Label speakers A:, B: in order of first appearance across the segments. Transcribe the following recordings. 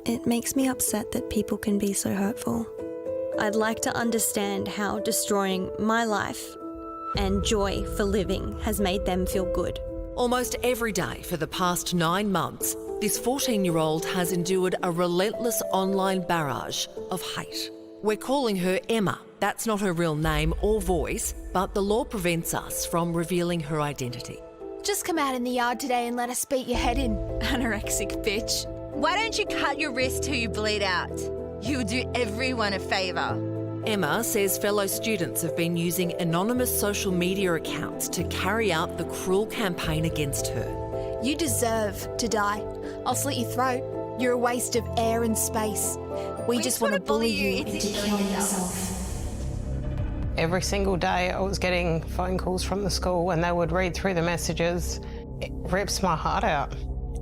A: It makes me upset that people can be so hurtful. I'd like to understand how destroying my life and joy for living has made them feel good.
B: Almost every day for the past 9 months, this 14-year-old has endured a relentless online barrage of hate. We're calling her Emma. That's not her real name or voice, but the law prevents us from revealing her identity.
C: Just come out in the yard today and let us beat your head in, anorexic bitch.
D: Why don't you cut your wrist till you bleed out? You'll do everyone a favour.
B: Emma says fellow students have been using anonymous social media accounts to carry out the cruel campaign against her.
C: You deserve to die. I'll slit your throat. You're a waste of air and space. We just want to bully you into killing yourself.
E: Every single day I was getting phone calls from the school and they would read through the messages. It rips my heart out.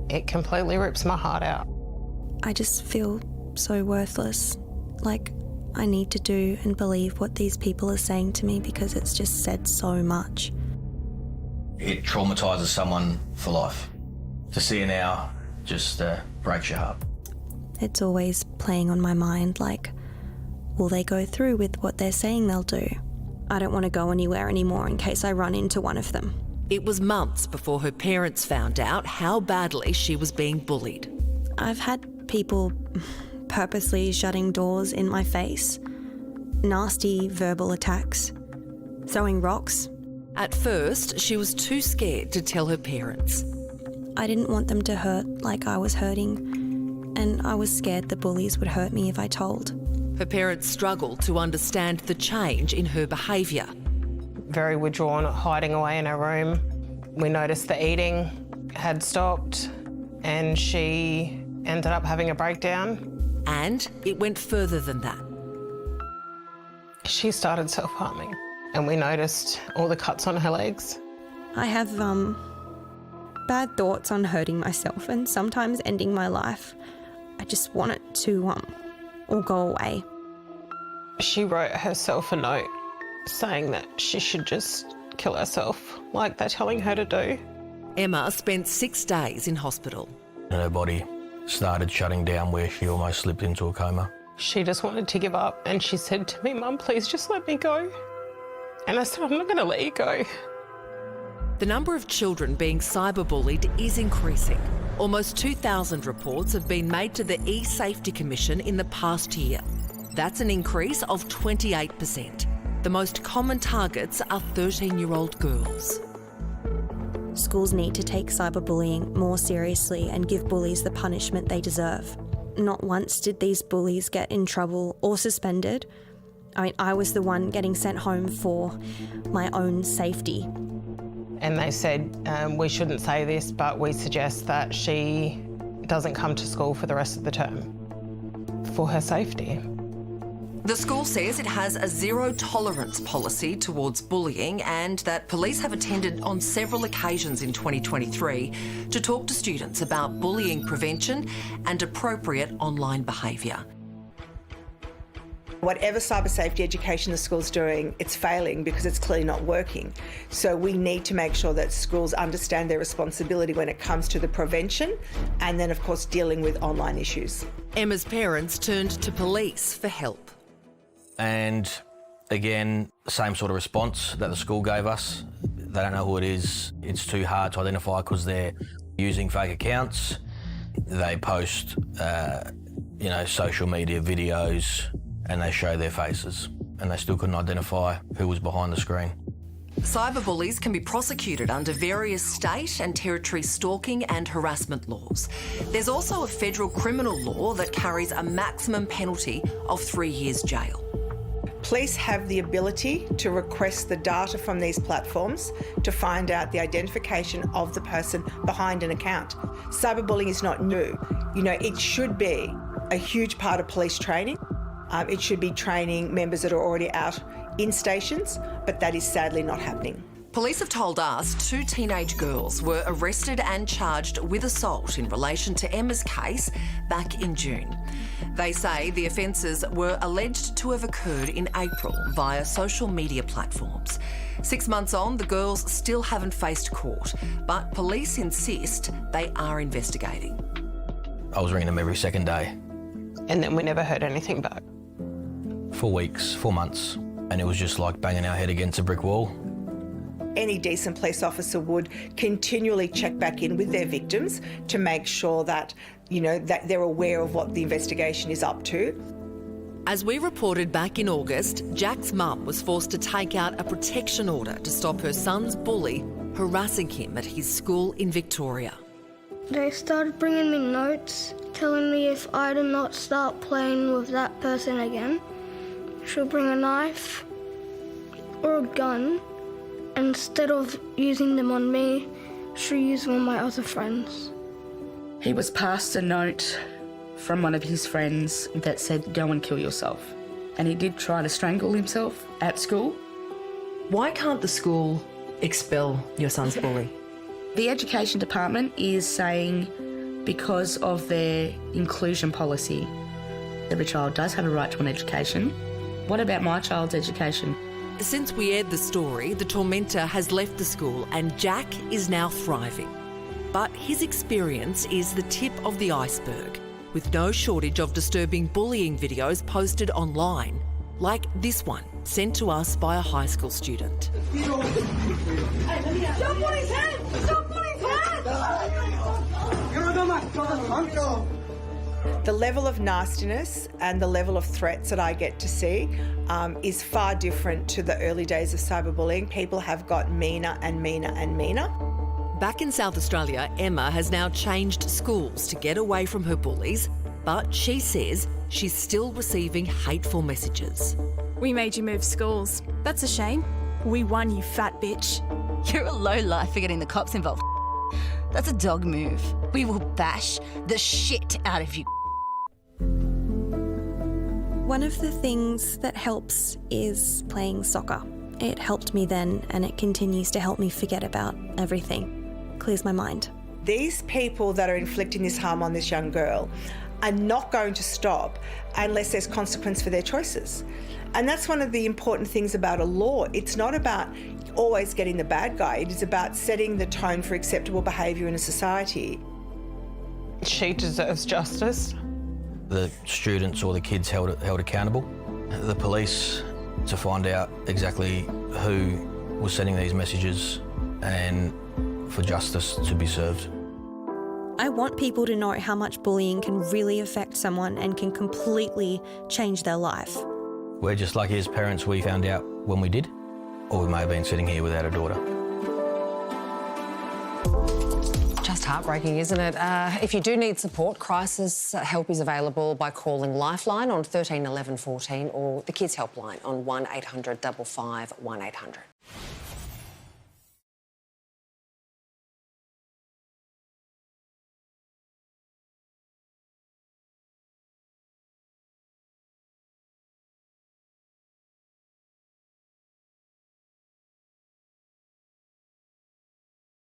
E: It completely rips my heart out.
A: I just feel so worthless. Like, I need to do and believe what these people are saying to me because it's just said so much.
F: It traumatises someone for life. To see it now just breaks your heart.
A: It's always playing on my mind, like, will they go through with what they're saying they'll do? I don't want to go anywhere anymore in case I run into one of them.
B: It was months before her parents found out how badly she was being bullied.
A: I've had people purposely shutting doors in my face, nasty verbal attacks, throwing rocks.
B: At first, she was too scared to tell her parents.
A: I didn't want them to hurt like I was hurting, and I was scared the bullies would hurt me if I told.
B: Her parents struggled to understand the change in her behaviour.
E: Very withdrawn, hiding away in her room. We noticed the eating had stopped and she ended up having a breakdown.
B: And it went further than that.
E: She started self-harming and we noticed all the cuts on her legs.
A: I have bad thoughts on hurting myself and sometimes ending my life. I just want it to all go away.
E: She wrote herself a note saying that she should just kill herself, like they're telling her to do.
B: Emma spent 6 days in hospital.
F: Her body started shutting down where she almost slipped into a coma.
E: She just wanted to give up and she said to me, "Mum, please just let me go." And I said, "I'm not going to let you go."
B: The number of children being cyber-bullied is increasing. Almost 2,000 reports have been made to the E-Safety Commission in the past year. That's an increase of 28%. The most common targets are 13-year-old girls.
A: Schools need to take cyberbullying more seriously and give bullies the punishment they deserve. Not once did these bullies get in trouble or suspended. I was the one getting sent home for my own safety.
E: And they said, we shouldn't say this, but we suggest that she doesn't come to school for the rest of the term for her safety.
B: The school says it has a zero-tolerance policy towards bullying and that police have attended on several occasions in 2023 to talk to students about bullying prevention and appropriate online behaviour.
G: Whatever cyber safety education the school's doing, it's failing because it's clearly not working. So we need to make sure that schools understand their responsibility when it comes to the prevention and then, of course, dealing with online issues.
B: Emma's parents turned to police for help.
F: And again, same sort of response that the school gave us. They don't know who it is. It's too hard to identify because they're using fake accounts. They post, social media videos and they show their faces and they still couldn't identify who was behind the screen.
B: Cyberbullies can be prosecuted under various state and territory stalking and harassment laws. There's also a federal criminal law that carries a maximum penalty of 3 years jail.
G: Police have the ability to request the data from these platforms to find out the identification of the person behind an account. Cyberbullying is not new. It should be a huge part of police training. It should be training members that are already out in stations, but that is sadly not happening.
B: Police have told us 2 teenage girls were arrested and charged with assault in relation to Emma's case back in June. They say the offences were alleged to have occurred in April via social media platforms. 6 months on, the girls still haven't faced court, but police insist they are investigating.
F: I was ringing them every second day
E: And then we never heard anything back.
F: For weeks, 4 months, and it was just like banging our head against a brick wall.
G: Any decent police officer would continually check back in with their victims to make sure that, that they're aware of what the investigation is up to.
B: As we reported back in August, Jack's mum was forced to take out a protection order to stop her son's bully harassing him at his school in Victoria.
H: They started bringing me notes telling me if I did not start playing with that person again, she'll bring a knife or a gun. Instead of using them on me, she'll use them on my other friends.
I: He was passed a note from one of his friends that said, go and kill yourself. And he did try to strangle himself at school.
B: Why can't the school expel your son's bully?
I: The education department is saying because of their inclusion policy, every child does have a right to an education. What about my child's education?
B: Since we aired the story, the tormentor has left the school and Jack is now thriving. But his experience is the tip of the iceberg, with no shortage of disturbing bullying videos posted online, like this one sent to us by a high school student.
J: Stop on his head! Stop on his head!
G: The level of nastiness and the level of threats that I get to see is far different to the early days of cyberbullying. People have got meaner and meaner and meaner.
B: Back in South Australia, Emma has now changed schools to get away from her bullies, but she says she's still receiving hateful messages.
K: We made you move schools. That's a shame. We won, you fat bitch.
D: You're a lowlife for getting the cops involved. That's a dog move. We will bash the shit out of you.
A: One of the things that helps is playing soccer. It helped me then, and it continues to help me forget about everything. Clears my mind.
G: These people that are inflicting this harm on this young girl are not going to stop unless there's consequence for their choices. And that's one of the important things about a law. It's not about always getting the bad guy. It is about setting the tone for acceptable behaviour in a society.
E: She deserves justice.
F: The students or the kids held accountable. The police to find out exactly who was sending these messages and for justice to be served.
A: I want people to know how much bullying can really affect someone and can completely change their life.
F: We're just lucky as parents we found out when we did, or we may have been sitting here without a daughter.
L: Just heartbreaking, isn't it? If you do need support, crisis help is available by calling Lifeline on 13 11 14 or the Kids Helpline on 1 800 55 1800.